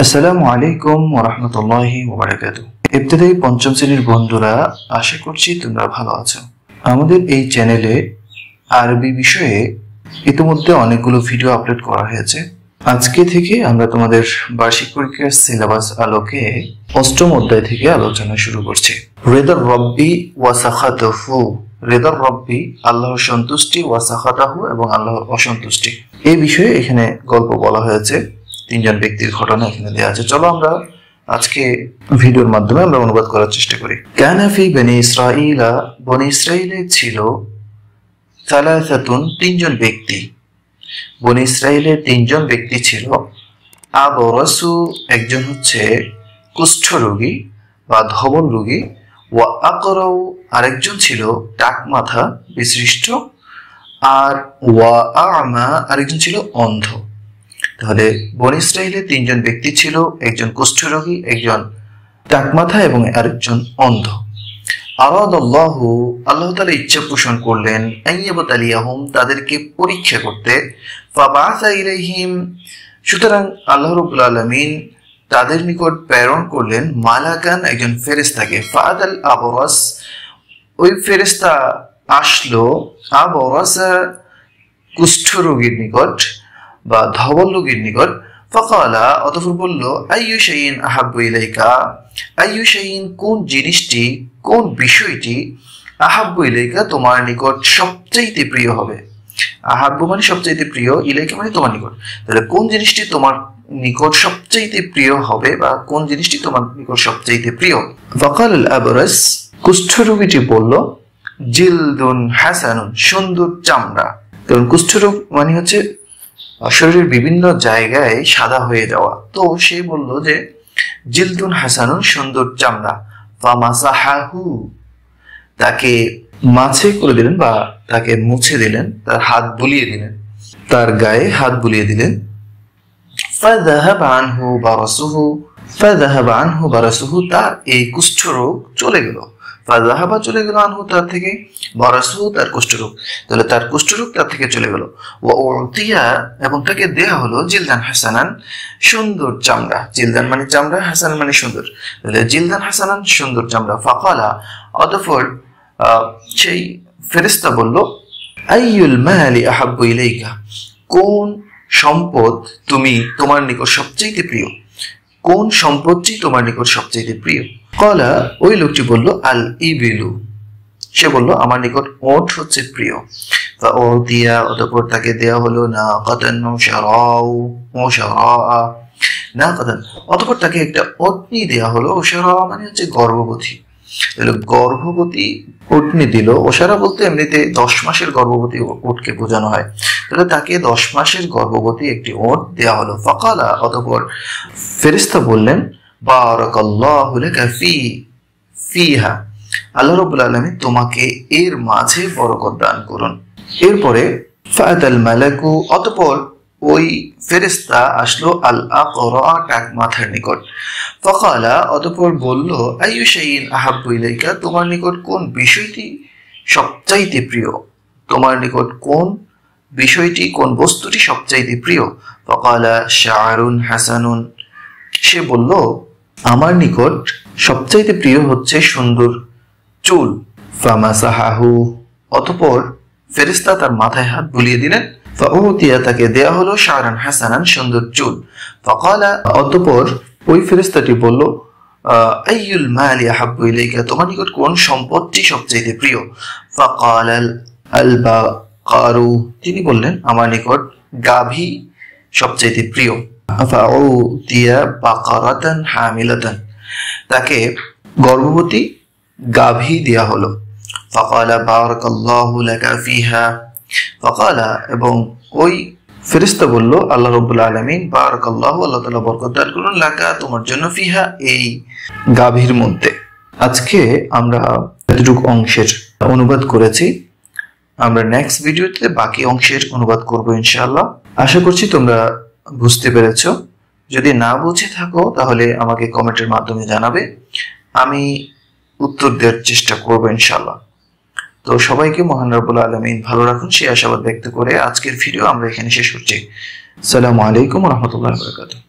আসসালামু আলাইকুম ওয়া রাহমাতুল্লাহি ওয়া বারাকাতুহু। ইবতিদায়ী পঞ্চম শ্রেণীর বন্ধুরা, আশা করছি তোমরা ভালো আছো। আমাদের এই চ্যানেলে আরবি বিষয়ে ইতিমধ্যে অনেকগুলো ভিডিও আপলোড করা হয়েছে। আজকে থেকে আমরা তোমাদের বার্ষিক পরীক্ষার সিলেবাস আলোকে অষ্টম অধ্যায় থেকে আলোচনা শুরু করছি। রিদার রব্বি ওয়া সাখাতুহু। রিদার রব্বি আল্লাহর সন্তুষ্টি, ওয়া সাখাতুহু এবং আল্লাহর অসন্তুষ্টি। এই বিষয়ে এখানে গল্প বলা হয়েছে। তিনজন ব্যক্তির ঘটনা এখানে দেওয়া আছে। চলো আমরা আজকে ভিডিওর মাধ্যমে আমরা অনুবাদ করার চেষ্টা করি। কানা ফি বনি ইসরাঈলা, বনি ইসরাঈলে ছিল সালাসাতুন, তিনজন ব্যক্তি। বনি ইসরাঈলে তিনজন ব্যক্তি ছিল। আবরাসু, একজন হচ্ছে কুষ্ঠ রোগী বা ধবল রোগী। ওয়া আকরাউ, আরেকজন ছিল টাক মাথা বিশিষ্ট। আর ওয়া আমা, আরেকজন ছিল অন্ধ। তাহলে বনি ইসরাঈলে তিনজন ব্যক্তি ছিল, একজন কুষ্ঠরোগী, একজন টাকমাথা এবং আরেকজন অন্ধ। আরাদাল্লাহু, আল্লাহ তাআলা ইচ্ছা পোষণ করলেন, আইয়াবতালিয়াহুম, তাদেরকে পরীক্ষা করতে। ফাবাআসা ইলাইহিম, সুতরাং আল্লাহ রাব্বুল আলামিন তাদের নিকট প্রেরণ করলেন মালাকান, একজন ফেরেশতাকে। ফাআতাল আবরাস, ওই ফেরেশতা আসলো আবরাসা, কুষ্ঠরোগীর নিকট বা ধবল রোগীর নিকট। ফাকালা, অতঃপর বলল, আইয়ু শাইইন আহাব্বু ইলাইকা, আইয়ু শাইইন, কোন জিনিসটি, কোন বিষয়টি, আহাব্বু ইলাইকা, তোমার নিকট সবচাইতে প্রিয় হবে। আহাব্বু মানে সবচাইতে প্রিয়, ইলাইকা মানে তোমার নিকট। তাহলে কোন জিনিসটি তোমার নিকট সবচাইতে প্রিয় হবে বা কোন জিনিসটি তোমার নিকট সবচাইতে প্রিয়। ফাকাল আল আবরাস, কুষ্ঠ রোগীটি বলল, জিলদুন হাসানুন, সুন্দর চামড়া। কারণ কুষ্ঠ রোগ মানে হচ্ছে শরীরের বিভিন্ন জায়গায় সাদা হয়ে যাওয়া। তো সে বলল যে জিলদুন হাসানুন, সুন্দর চামড়া। ফামাসাহাহু, তাকে মাছে করে দিলেন বা তাকে মুছে দিলেন, তার হাত বুলিয়ে দিলেন, তার গায়ে হাত বুলিয়ে দিলেন। ফাযাহাবা আনহু বারাসুহু, ফাযাহাবা আনহু বারাসুহু, তার এই কুষ্ঠ রোগ চলে গেল। ফাযাহাবা, চলে গেল, আনহু, তার থেকে, বারাসুহু, তার কুষ্ঠরোগ। তাহলে তার কুষ্ঠরোগ তার থেকে চলে গেল। ওয়া উতিয়া, এবং তাকে দেয়া হলো জিলদান হাসানান, সুন্দর চামড়া। জিলদান মানে চামড়া, হাসান মানে সুন্দর। তাহলে জিলদান হাসানান, সুন্দর চামড়া। ফাকালা, অতঃপর সেই ফেরেশতা বলল, আইয়ুল মালি আহাব্বু ইলাইকা, কোন সম্পদ তুমি তোমার নিকট সবচেয়ে প্রিয়, কোন সম্পদটি তোমার নিকট সবচেয়ে প্রিয়। কলা, ওই লোকটি বলল, আল ইবিলু, সে বলল আমার নিকট ওট হচ্ছে প্রিয়। ফাউতিয়া, অতঃপর তাকে দেয়া হলো নাকাতান মুশারাউ, মুশারা, নাকাতান, অতঃপর তাকে একটা ওটনি দেয়া হলো। ওশারা মানে হচ্ছে গর্ভবতী। তাহলে গর্ভবতী ওটনি দিল। ওশারা বলতে এমনিতে 10 মাসের গর্ভবতী ওটকে বোঝানো হয়। তাহলে তাকে 10 মাসের গর্ভবতী একটি ওট দেয়া হলো। ফাকালা, অতঃপর ফেরেশতা বললেন, বারাকাল্লাহু লাকা ফিহা, আল্লাহ রাব্বুল আলামিন তোমাকে এর মাঝে বরকত দান করুন। এরপরে ফাআতাল মালাকু, অতঃপর ওই ফেরেশতা আসলো আল আকরা, টাক মাথার নিকট। ফাকালা, অতঃপর বলল, আইয়ু শাইইন আহাব্বু ইলাইকা, তোমার নিকট কোন বিষয়টি সবচাইতে প্রিয়, তোমার নিকট কোন বিষয়টি, কোন বস্তুটি সবচাইতে প্রিয়। ফাকালা শা'রুন হাসানুন, সে বলল আমার নিকট সবচাইতে প্রিয় হচ্ছে সুন্দর চুল। ফামাসাহাহু, অতঃপর ফেরেশতা তার মাথায় হাত বুলিয়ে দিলেন। ফাউতিয়া, তাকে দেয়া হলো শা'রান হাসানান, সুন্দর চুল। ফাকালা, অতঃপর ওই ফেরেশতাটি বলল, আইয়ুল মালি আহাব্বু ইলাইকা, তোমার নিকট কোন সম্পদটি সবচাইতে প্রিয়। ফাকালা আল বাকারু, তিনি বললেন আমার নিকট গাভী সবচাইতে প্রিয়। ফাউতিয়া বাকারাতান হামিলাতান, তাকে গর্ভবতী গাভী দেয়া হলো। ফাকালা বারাকাল্লাহু লাকা ফিহা, ফাকালা, এবং ওই ফেরেশতা বলল, আল্লাহ রাব্বুল আলামিন, বারাকাল্লাহু, আল্লাহ তাআলা বরকত দান করুন, লাকা, তোমার জন্য, ফিহা, এই গাভীর মধ্যে। আজকে আমরা এতটুকু অংশের অনুবাদ করেছি। আমরা নেক্সট ভিডিওতে বাকি অংশের অনুবাদ করব ইনশাআল্লাহ। আশা করছি তোমরা বুঝতে পেরেছো। যদি না বুঝে থাকো তাহলে আমাকে কমেন্টের মাধ্যমে জানাবে, আমি উত্তর দেওয়ার চেষ্টা করবো ইনশাআল্লাহ। তো সবাইকে মহান রব্বুল আলামিন ভালো রাখুন সেই আশাবাদ ব্যক্ত করে আজকের ভিডিও আমরা এখানে শেষ করছি। আসসালামু আলাইকুম ওয়া রাহমাতুল্লাহি ওয়া বারাকাতুহু।